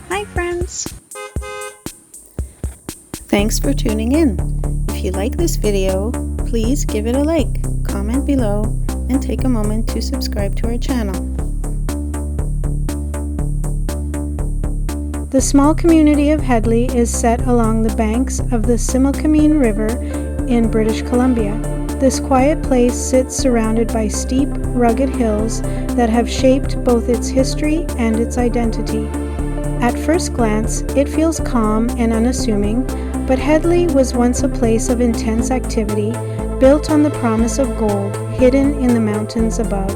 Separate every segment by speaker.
Speaker 1: Hi friends! Thanks for tuning in. If you like this video, please give it a like, comment below, and take a moment to subscribe to our channel. The small community of Hedley is set along the banks of the Similkameen River in British Columbia. This quiet place sits surrounded by steep, rugged hills that have shaped both its history and its identity. At first glance, it feels calm and unassuming, but Hedley was once a place of intense activity, built on the promise of gold hidden in the mountains above.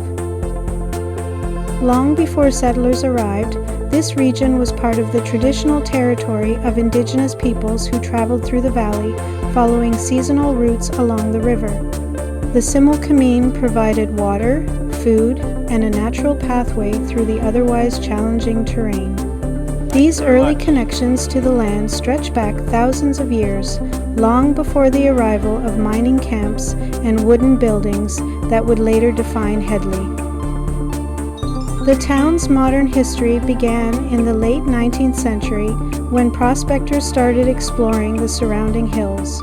Speaker 1: Long before settlers arrived, this region was part of the traditional territory of indigenous peoples who traveled through the valley, following seasonal routes along the river. The Similkameen provided water, food, and a natural pathway through the otherwise challenging terrain. These early connections to the land stretch back thousands of years, long before the arrival of mining camps and wooden buildings that would later define Hedley. The town's modern history began in the late 19th century when prospectors started exploring the surrounding hills.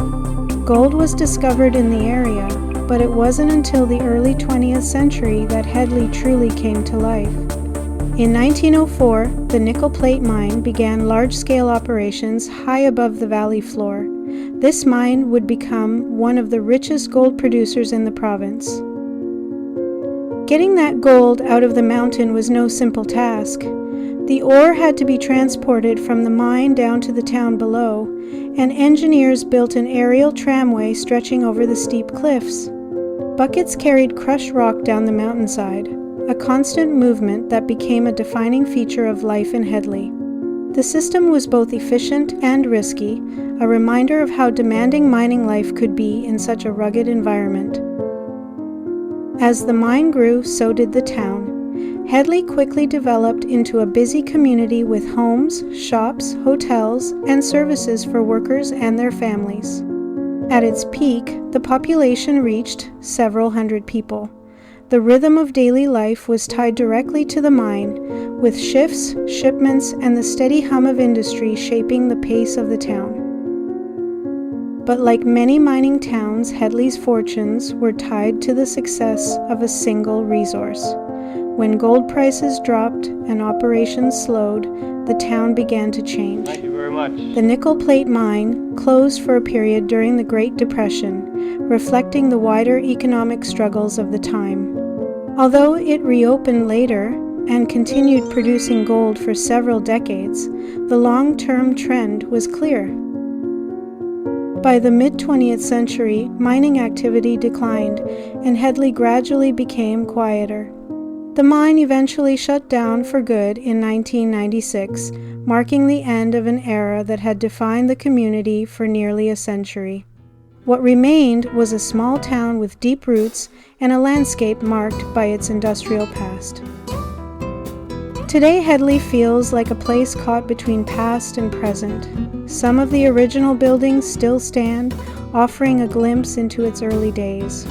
Speaker 1: Gold was discovered in the area, but it wasn't until the early 20th century that Hedley truly came to life. In 1904, the nickel plate mine began large-scale operations high above the valley floor. This mine would become one of the richest gold producers in the province. Getting that gold out of the mountain was no simple task. The ore had to be transported from the mine down to the town below, and engineers built an aerial tramway stretching over the steep cliffs. Buckets carried crushed rock down the mountainside, a constant movement that became a defining feature of life in Hedley. The system was both efficient and risky, a reminder of how demanding mining life could be in such a rugged environment. As the mine grew, so did the town. Hedley quickly developed into a busy community with homes, shops, hotels, and services for workers and their families. At its peak, the population reached several hundred people. The rhythm of daily life was tied directly to the mine, with shifts, shipments, and the steady hum of industry shaping the pace of the town. But like many mining towns, Hedley's fortunes were tied to the success of a single resource. When gold prices dropped and operations slowed, the town began to change.
Speaker 2: Thank you very much.
Speaker 1: The nickel plate mine closed for a period during the Great Depression, reflecting the wider economic struggles of the time. Although it reopened later and continued producing gold for several decades, the long-term trend was clear. By the mid-20th century, mining activity declined, and Hedley gradually became quieter. The mine eventually shut down for good in 1996, marking the end of an era that had defined the community for nearly a century. What remained was a small town with deep roots and a landscape marked by its industrial past. Today, Hedley feels like a place caught between past and present. Some of the original buildings still stand, offering a glimpse into its early days.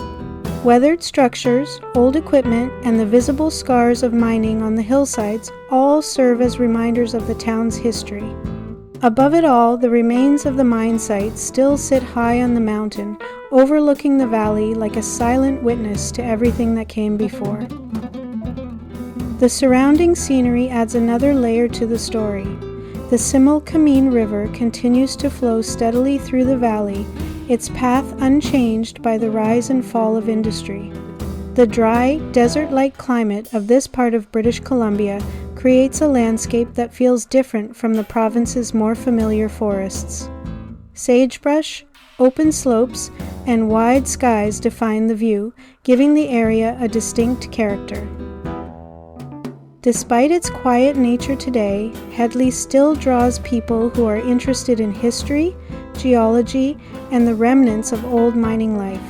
Speaker 1: Weathered structures, old equipment, and the visible scars of mining on the hillsides all serve as reminders of the town's history. Above it all, the remains of the mine site still sit high on the mountain, overlooking the valley like a silent witness to everything that came before. The surrounding scenery adds another layer to the story. The Similkameen River continues to flow steadily through the valley, its path unchanged by the rise and fall of industry. The dry, desert-like climate of this part of British Columbia creates a landscape that feels different from the province's more familiar forests. Sagebrush, open slopes, and wide skies define the view, giving the area a distinct character. Despite its quiet nature today, Hedley still draws people who are interested in history, geology, and the remnants of old mining life.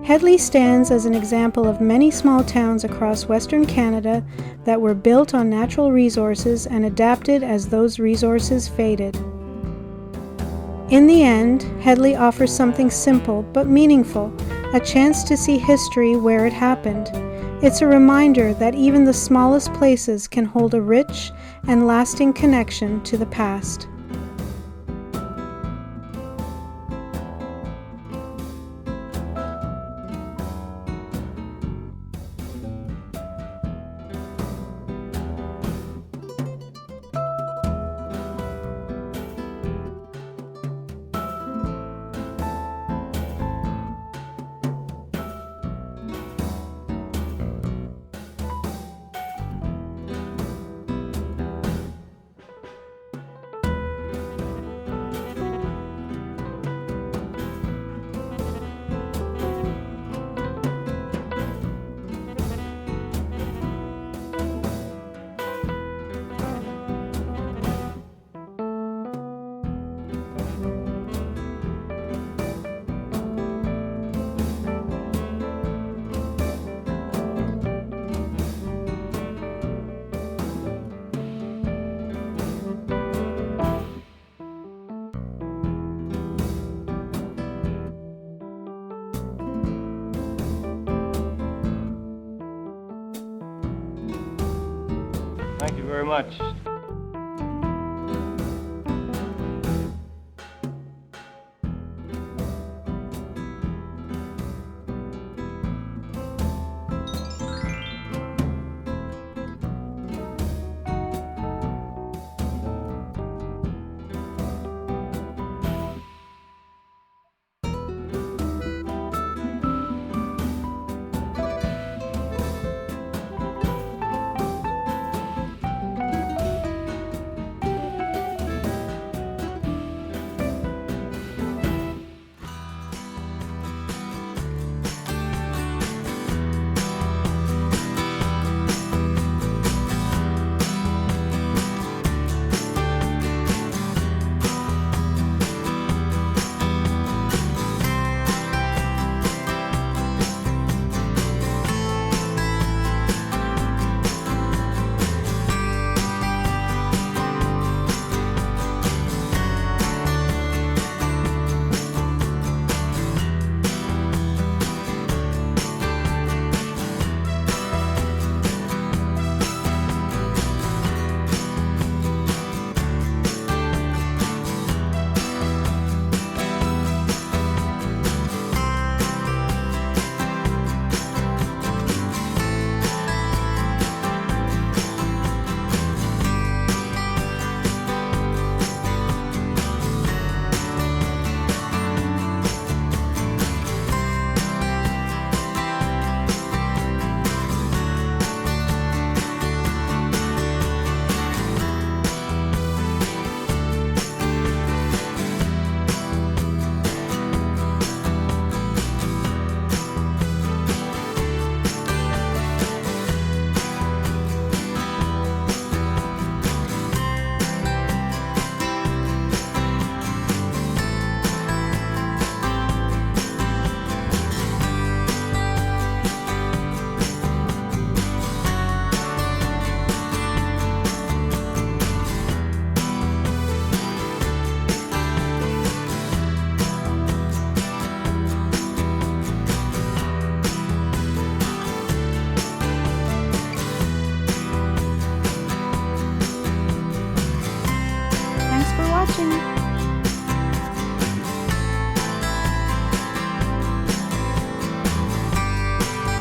Speaker 1: Hedley stands as an example of many small towns across Western Canada that were built on natural resources and adapted as those resources faded. In the end, Hedley offers something simple but meaningful, a chance to see history where it happened. It's a reminder that even the smallest places can hold a rich and lasting connection to the past.
Speaker 2: Thank you very much.